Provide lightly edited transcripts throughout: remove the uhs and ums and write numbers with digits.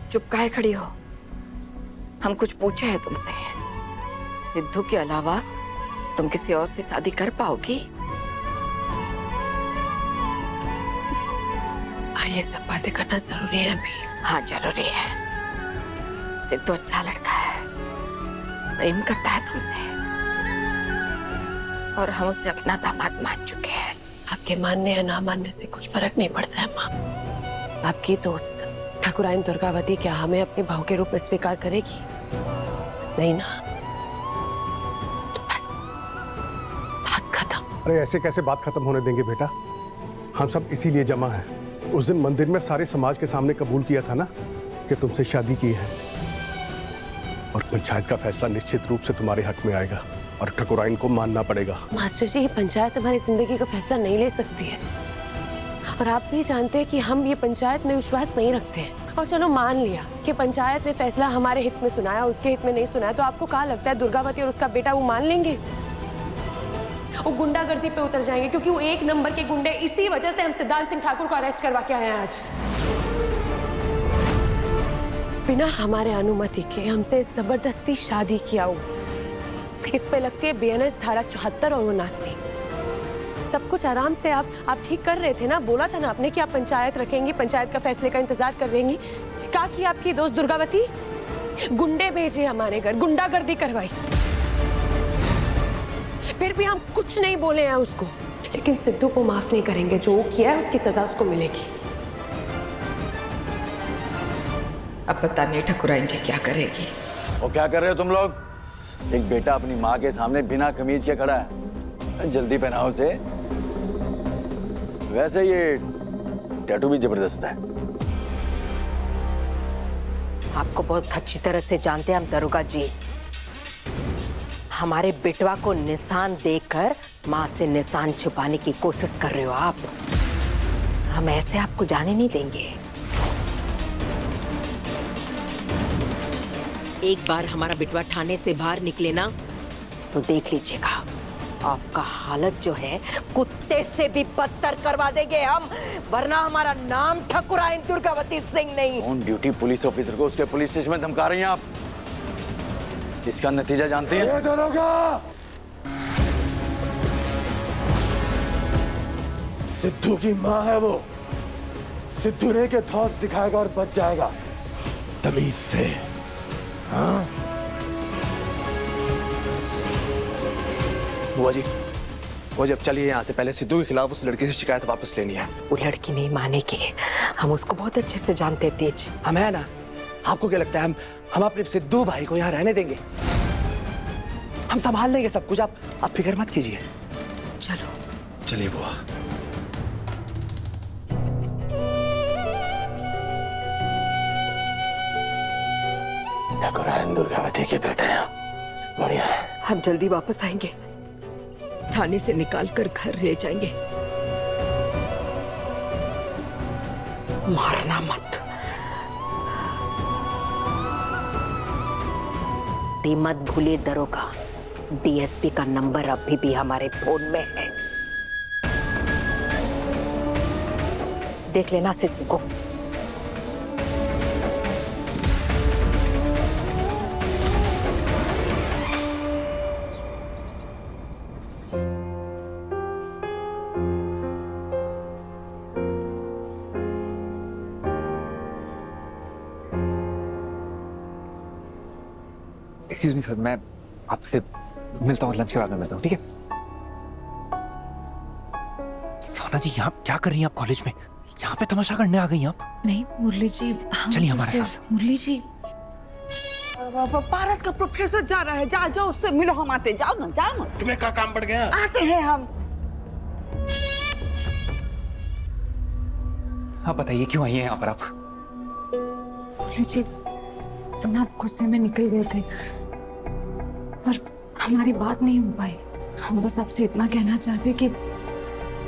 चुप काहे खड़ी हो? हम कुछ पूछे हैं तुमसे? सिद्धू के अलावा तुम किसी और से शादी कर पाओगी? ये सब बातें करना जरूरी है अभी? हाँ जरूरी है। सिद्धू अच्छा लड़का है, प्रेम करता है तुमसे, और हम उसे अपना दामाद मान चुके हैं। आपके मानने या ना मानने से कुछ फर्क नहीं पड़ता है माँ। आपकी दोस्त ठाकुराइन दुर्गावती क्या हमें अपनी बहू के रूप में स्वीकार करेगी? नहीं ना, तो बस बात खत्म। अरे ऐसे कैसे बात खत्म होने देंगे बेटा? हम सब इसीलिए जमा हैं। उस दिन मंदिर में सारे समाज के सामने कबूल किया था ना कि तुमसे शादी की है, और पंचायत का फैसला निश्चित रूप से तुम्हारे हक में आएगा और ठाकुराइन को मानना पड़ेगा। मास्टर जी, ये पंचायत हमारी जिंदगी का फैसला नहीं ले सकती है, और आप भी जानते हैं कि हम ये पंचायत में विश्वास नहीं रखते हैं। और चलो मान लिया कि पंचायत ने फैसला हमारे हित में सुनाया, उसके हित में नहीं सुनाया, तो आपको क्या लगता है दुर्गावती और उसका बेटा वो मान लेंगे? वो गुंडागर्दी पे उतर जाएंगे, क्योंकि वो एक नंबर के गुंडे। इसी वजह से हम सिद्धांत सिंह ठाकुर को अरेस्ट करवा के आए हैं आज। बिना हमारे अनुमति के हमसे जबरदस्ती शादी किया हो। इस पे लगती है बीएनएस धारा 74 और 79। सब कुछ आराम से आप ठीक कर रहे थे ना? बोला था ना आपने कि आप पंचायत रखेंगी, पंचायत का फैसले का इंतजार कर रहेंगी। क्या की आपकी दोस्त दुर्गावती? गुंडे भेजे हमारे घर, गुंडागर्दी करवाई। फिर भी हम कुछ नहीं बोले हैं उसको, लेकिन सिद्धू को माफ नहीं करेंगे। जो वो किया है उसकी सजा उसको मिलेगी। अब पता नहीं ठाकुराइन जी क्या करेगी। और क्या कर रहे हो तुम लोग? एक बेटा अपनी माँ के सामने बिना कमीज के खड़ा है, जल्दी पहनाओ उसे। वैसे ये टैटू भी जबरदस्त है। आपको बहुत अच्छी तरह से जानते हैं हम दरोगा जी। हमारे बेटवा को निशान देकर माँ से निशान छुपाने की कोशिश कर रहे हो आप। हम ऐसे आपको जाने नहीं देंगे। एक बार हमारा बेटवा थाने से बाहर निकले ना, तो देख लीजिएगा आपका हालत जो है कुत्ते से भी बदतर करवा देंगे हम। वरना हमारा नाम ठाकुराइन दुर्गावती सिंह नहीं। ऑन ड्यूटी पुलिस ऑफिसर को उसके पुलिस स्टेशन में धमका रही हैं आप। इसका नतीजा जानती हैं? ये दरोगा! सिद्धू की माँ है वो। सिद्धू ने के धौंस दिखाएगा और बच जाएगा तमीज से। हाँ? बुआ जी अब चलिए यहाँ से। पहले सिद्धू के खिलाफ उस लड़की से शिकायत वापस लेनी है। वो लड़की नहीं मानेगी। हम उसको बहुत अच्छे से जानते हैं तेज। हम है ना? आपको क्या लगता है हम अपने सिद्धू भाई को यहाँ रहने देंगे? हम संभाल लेंगे सब कुछ। आप फिक्र मत कीजिए। चलो चलिए बुआ। ठाकुराइन दुर्गावती के बेटे हैं। बढ़िया है। हम जल्दी वापस आएंगे, थाने से निकाल कर घर ले जाएंगे। मारना मत। मत भूलिए दरोगा, डीएसपी का नंबर अभी भी हमारे फोन में है। देख लेना सिद्धू को। एक्सक्यूज मी सर, मैं आपसे मिलता हूँ, लंच के बाद में मिलता हूँ, ठीक है? सोना जी, यहाँ क्या कर रही हैं आप कॉलेज में? यहाँ पे तमाशा करने आ गई आप? नहीं मुरली जी, चलिए हमारे साथ। मुरली जी, पारस का प्रोफेसर जा रहा है। जाओ उससे मिलो, हम आते। जाओ ना। तुम्हें क्या काम पड़ गया? आते हैं हम। आप बताइए क्यों आई हैं यहाँ पर आप? मुरली जी, सुना आप गुस्से में निकल गए थे, पर हमारी बात नहीं हो पाई। हम बस आपसे इतना कहना चाहते कि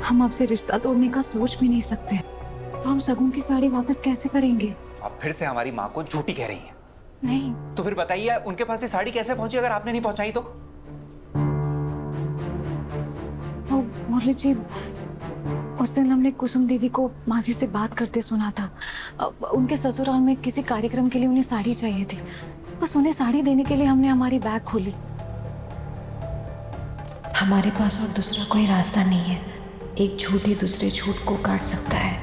हम आपसे रिश्ता तोड़ने का सोच भी नहीं सकते। तो हम सगुन की साड़ी वापस कैसे करेंगे? आप फिर से हमारी माँ को झूठी कह रही हैं। नहीं तो फिर बताइए उनके पास ये साड़ी कैसे पहुंची अगर आपने नहीं पहुंचाई तो? मुरली जी, वो उस दिन हमने कुसुम दीदी को माँ जी से बात करते सुना था। उनके ससुराल में किसी कार्यक्रम के लिए उन्हें साड़ी चाहिए थी। बस उन्हें साड़ी देने के लिए हमने हमारी बैग खोली। हमारे पास और दूसरा कोई रास्ता नहीं है। एक झूठ ही दूसरे झूठ को काट सकता है।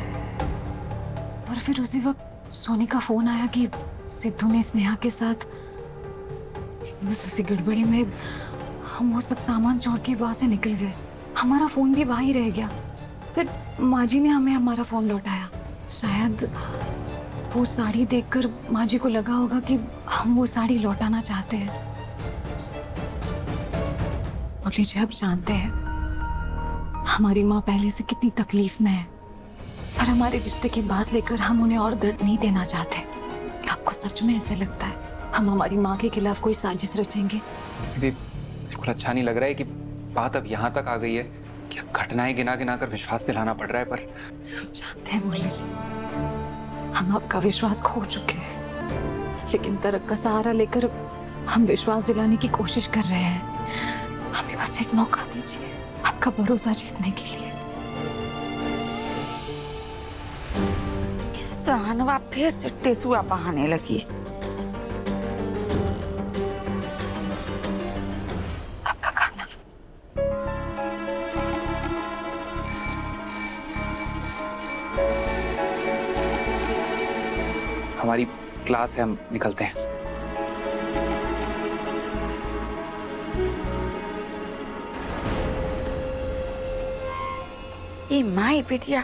और फिर उसी वक्त सोनी का फोन आया कि सिद्धू ने स्नेहा के साथ। बस उसी गड़बड़ी में हम वो सब सामान छोड़ के वहां से निकल गए। हमारा फोन भी वहीं रह गया। फिर माँ जी ने हमें हमारा फोन लौटाया। शायद वो साड़ी देखकर माँ जी को लगा होगा कि हम वो साड़ी लौटाना चाहते हैं। और लीजिए, अब जानते हैं हमारी माँ पहले से कितनी तकलीफ में है, पर हमारे रिश्ते की बात लेकर हम उन्हें और दर्द नहीं देना चाहते। आपको सच में ऐसे लगता है हम हमारी माँ के खिलाफ कोई साजिश रचेंगे? बिल्कुल अच्छा नहीं लग रहा है कि बात अब यहाँ तक आ गई है कि अब घटनाएं गिना गिना कर विश्वास दिलाना पड़ रहा है। पर जानते हैं मुरली जी, हम आपका विश्वास खो चुके हैं, लेकिन तरक का सहारा लेकर हम विश्वास दिलाने की कोशिश कर रहे हैं। हमें बस एक मौका दीजिए आपका भरोसा जीतने के लिए। सहनवा फिर से टेसुआ बहाने लगी। आपका खाना। हमारी क्लास है, हम निकलते हैं। ये माई बेटिया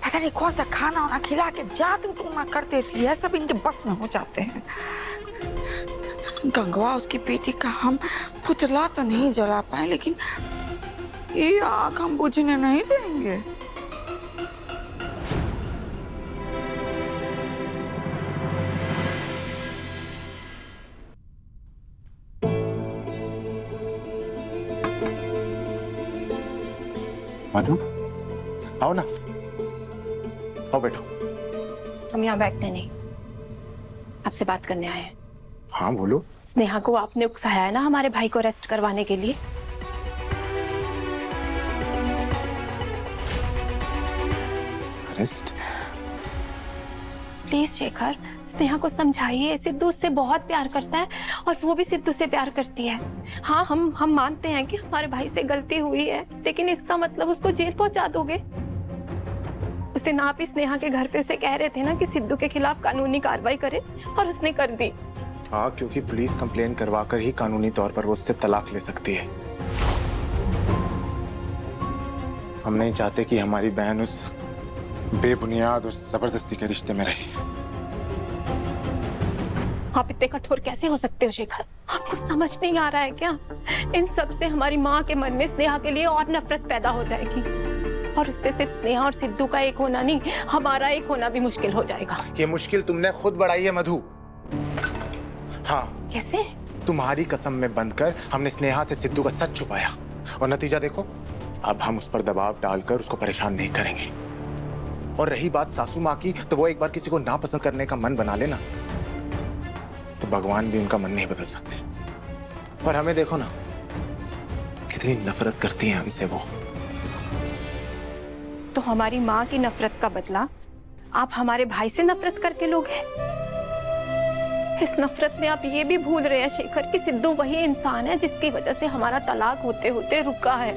पता नहीं कौन सा खाना वाना खिला के जादू टूना कर देती है। सब इनके बस में हो जाते हैं। गंगवा उसकी बेटी का हम पुतला तो नहीं जला पाए, लेकिन ये आग हम बुझने नहीं देंगे। मधु, आओ ना, आओ बैठो। हम यहाँ बैठने नहीं, आपसे बात करने आए हैं। हाँ बोलो। स्नेहा को आपने उकसाया है ना हमारे भाई को अरेस्ट करवाने के लिए। अरेस्ट? प्लीज शेखर, स्नेहा को समझाइए। सिद्धू उससे बहुत प्यार करता है और वो भी सिद्धू से प्यार करती है। हाँ, हम मानते हैं कि हमारे भाई से गलती हुई है, लेकिन इसका मतलब उसको जेल पहुंचा दोगे? उस दिन आप ही स्नेहा के घर पे उसे कह रहे थे ना कि सिद्धू के खिलाफ कानूनी कार्रवाई करे, और उसने कर दी। हाँ, क्योंकि पुलिस कंप्लेन करवाकर ही कानूनी तौर पर वो उससे तलाक ले सकती है। हम नहीं चाहते कि हमारी बहन उस बेबुनियाद और जबरदस्ती के रिश्ते में रहे। आप इतने कठोर कैसे हो सकते हो शेखर? आपको समझ नहीं आ रहा है क्या? इन सब से हमारी माँ के मन में स्नेहा के लिए और नफरत पैदा हो जाएगी, और उससे सिर्फ स्नेहा और सिद्धू का एक होना नहीं, हमारा एक होना भी मुश्किल हो जाएगा। ये मुश्किल तुमने खुद बढ़ाई है मधु। हाँ। कैसे? तुम्हारी कसम में बंधकर हमने स्नेहा से सिद्धू का सच छुपाया, और नतीजा देखो। अब हम उस पर दबाव डालकर उसको परेशान नहीं करेंगे। और रही बात सासू माँ की, तो वो एक बार किसी को नापसंद करने का मन बना लेना, तो भगवान भी उनका मन नहीं बदल सकते। और हमें देखो ना, कितनी नफरत करती है हमसे वो। तो हमारी माँ की नफरत का बदला आप हमारे भाई से नफरत करके लोगे? इस नफरत में आप ये भी भूल रहे हैं शेखर कि सिद्धू वही इंसान है जिसकी वजह से हमारा तलाक होते होते रुका है।